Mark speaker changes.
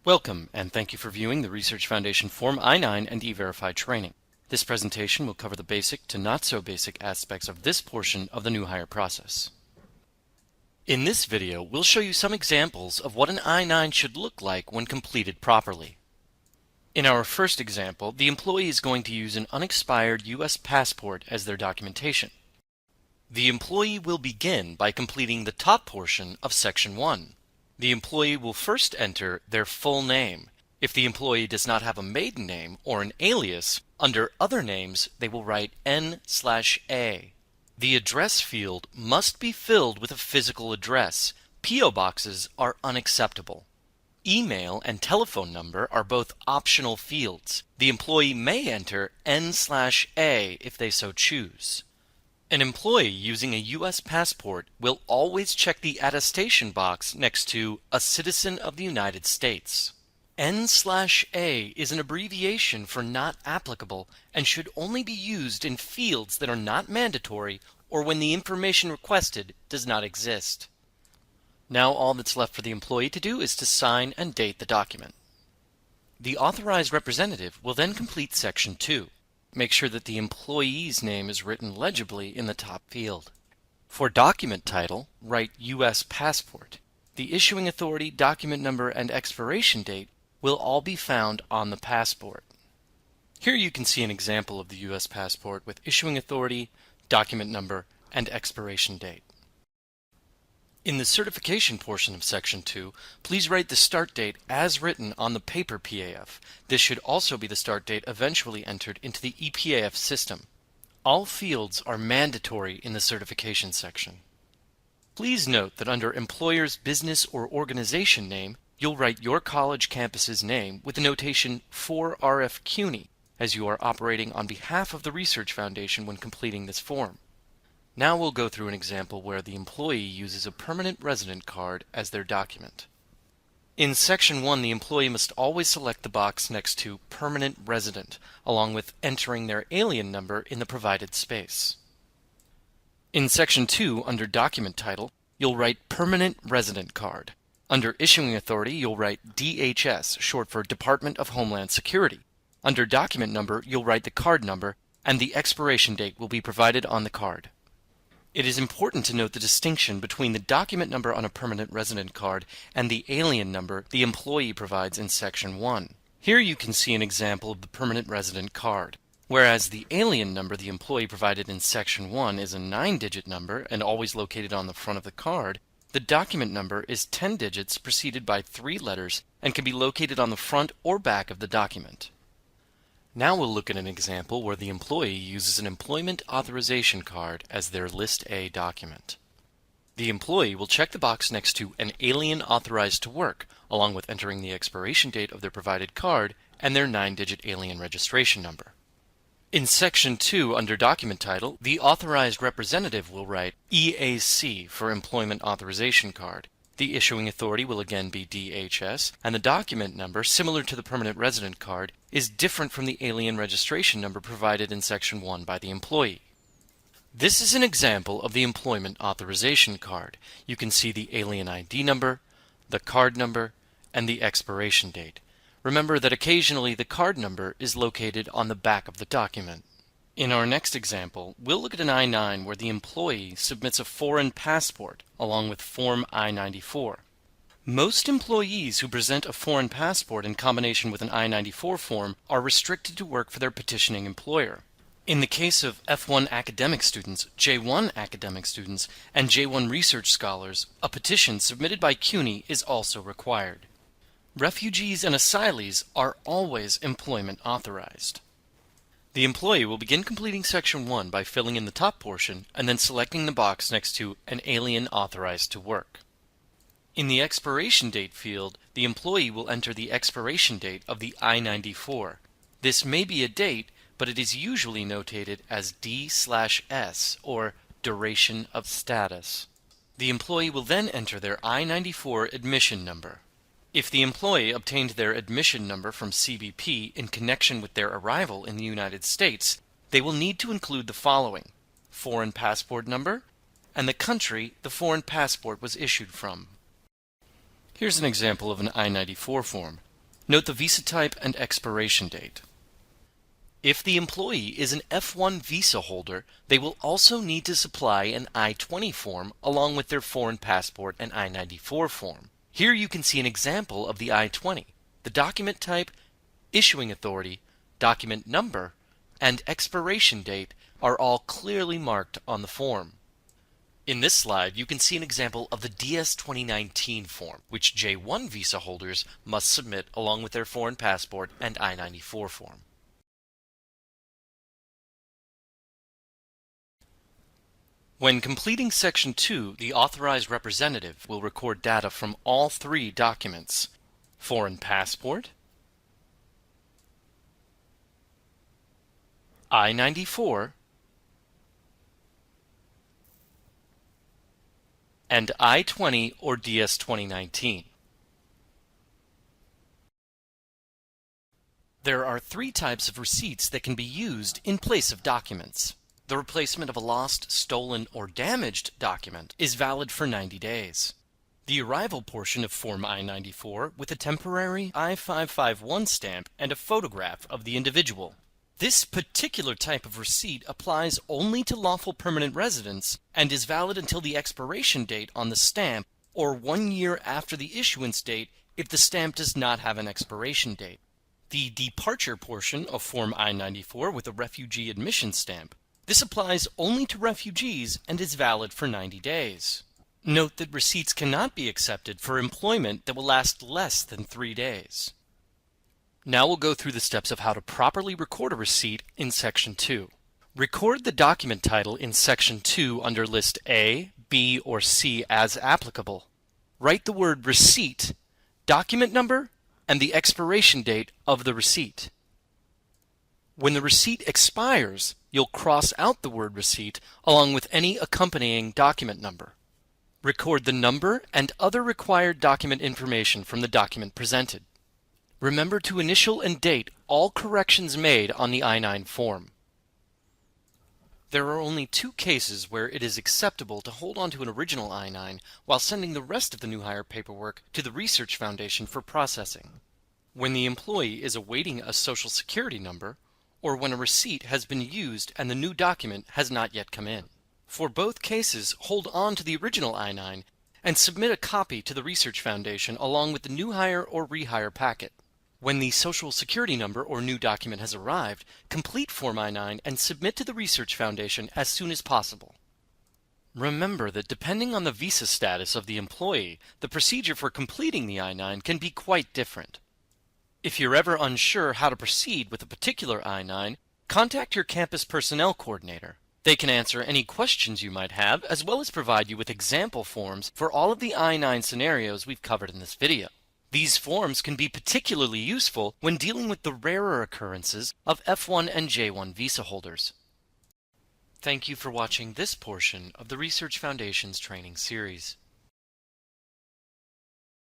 Speaker 1: Welcome, and thank you for viewing the Research Foundation Form I-9 and E-Verify training. This presentation will cover the basic to not-so-basic aspects of this portion of the new hire process. In this video, we'll show you some examples of what an I-9 should look like when completed properly. In our first example, the employee is going to use an unexpired U.S. passport as their documentation. The employee will begin by completing the top portion of Section 1. The employee will first enter their full name. If the employee does not have a maiden name or an alias, under Other Names they will write N/A. The address field must be filled with a physical address. P.O. boxes are unacceptable. Email and telephone number are both optional fields. The employee may enter N/A if they so choose. An employee using a U.S. passport will always check the attestation box next to a citizen of the United States. N/A is an abbreviation for not applicable and should only be used in fields that are not mandatory or when the information requested does not exist. Now all that's left for the employee to do is to sign and date the document. The authorized representative will then complete Section 2. Make sure that the employee's name is written legibly in the top field. For document title, write U.S. passport. The issuing authority, document number, and expiration date will all be found on the passport. Here you can see an example of the U.S. passport with issuing authority, document number, and expiration date. In the certification portion of Section 2, please write the start date as written on the paper PAF. This should also be the start date eventually entered into the ePAF system. All fields are mandatory in the certification section. Please note that under Employer's Business or Organization Name, you'll write your college campus's name with the notation for RF CUNY, as you are operating on behalf of the Research Foundation when completing this form. Now we'll go through an example where the employee uses a permanent resident card as their document. In Section 1, the employee must always select the box next to Permanent Resident, along with entering their alien number in the provided space. In Section 2, under Document Title, you'll write Permanent Resident Card. Under Issuing Authority, you'll write DHS, short for Department of Homeland Security. Under Document Number, you'll write the card number, and the expiration date will be provided on the card. It is important to note the distinction between the document number on a permanent resident card and the alien number the employee provides in Section 1. Here you can see an example of the permanent resident card. Whereas the alien number the employee provided in Section 1 is a 9-digit number and always located on the front of the card, the document number is 10 digits preceded by 3 letters and can be located on the front or back of the document. Now we'll look at an example where the employee uses an employment authorization card as their List A document. The employee will check the box next to an alien authorized to work, along with entering the expiration date of their provided card and their 9-digit alien registration number. In Section 2, under Document Title, the authorized representative will write EAC for Employment Authorization Card. The issuing authority will again be DHS, and the document number, similar to the permanent resident card, is different from the alien registration number provided in Section 1 by the employee. This is an example of the employment authorization card. You can see the alien ID number, the card number, and the expiration date. Remember that occasionally the card number is located on the back of the document. In our next example, we'll look at an I-9 where the employee submits a foreign passport along with Form I-94. Most employees who present a foreign passport in combination with an I-94 form are restricted to work for their petitioning employer. In the case of F1 academic students, J1 academic students, and J1 research scholars, a petition submitted by CUNY is also required. Refugees and asylees are always employment authorized. The employee will begin completing Section 1 by filling in the top portion and then selecting the box next to an alien authorized to work. In the expiration date field, the employee will enter the expiration date of the I-94. This may be a date, but it is usually notated as D/S, or duration of status. The employee will then enter their I-94 admission number. If the employee obtained their admission number from CBP in connection with their arrival in the United States, they will need to include the following: foreign passport number and the country the foreign passport was issued from. Here's an example of an I-94 form. Note the visa type and expiration date. If the employee is an F1 visa holder, they will also need to supply an I-20 form along with their foreign passport and I-94 form. Here you can see an example of the I-20. The document type, issuing authority, document number, and expiration date are all clearly marked on the form. In this slide, you can see an example of the DS 2019 form, which J1 visa holders must submit along with their foreign passport and I-94 form. When completing Section 2, the authorized representative will record data from all three documents: foreign passport, I-94, and I-20 or DS 2019. There are three types of receipts that can be used in place of documents. The replacement of a lost, stolen, or damaged document is valid for 90 days. The arrival portion of Form I-94 with a temporary I-551 stamp and a photograph of the individual. This particular type of receipt applies only to lawful permanent residents and is valid until the expiration date on the stamp or 1 year after the issuance date if the stamp does not have an expiration date. The departure portion of Form I-94 with a refugee admission stamp. This applies only to refugees and is valid for 90 days. Note that receipts cannot be accepted for employment that will last less than 3 days. Now we'll go through the steps of how to properly record a receipt in Section 2. Record the document title in Section 2 under List A, B, or C as applicable. Write the word receipt, document number, and the expiration date of the receipt. When the receipt expires, you'll cross out the word receipt along with any accompanying document number. Record the number and other required document information from the document presented. Remember to initial and date all corrections made on the I-9 form. There are only 2 cases where it is acceptable to hold on to an original I-9 while sending the rest of the new hire paperwork to the Research Foundation for processing. When the employee is awaiting a Social Security number, or when a receipt has been used and the new document has not yet come in. For both cases, hold on to the original I-9 and submit a copy to the Research Foundation along with the new hire or rehire packet. When the Social Security number or new document has arrived, complete Form I-9 and submit to the Research Foundation as soon as possible. Remember that depending on the visa status of the employee, the procedure for completing the I-9 can be quite different. If you're ever unsure how to proceed with a particular I-9, contact your campus personnel coordinator. They can answer any questions you might have, as well as provide you with example forms for all of the I-9 scenarios we've covered in this video. These forms can be particularly useful when dealing with the rarer occurrences of F1 and J1 visa holders. Thank you for watching this portion of the Research Foundation's training series.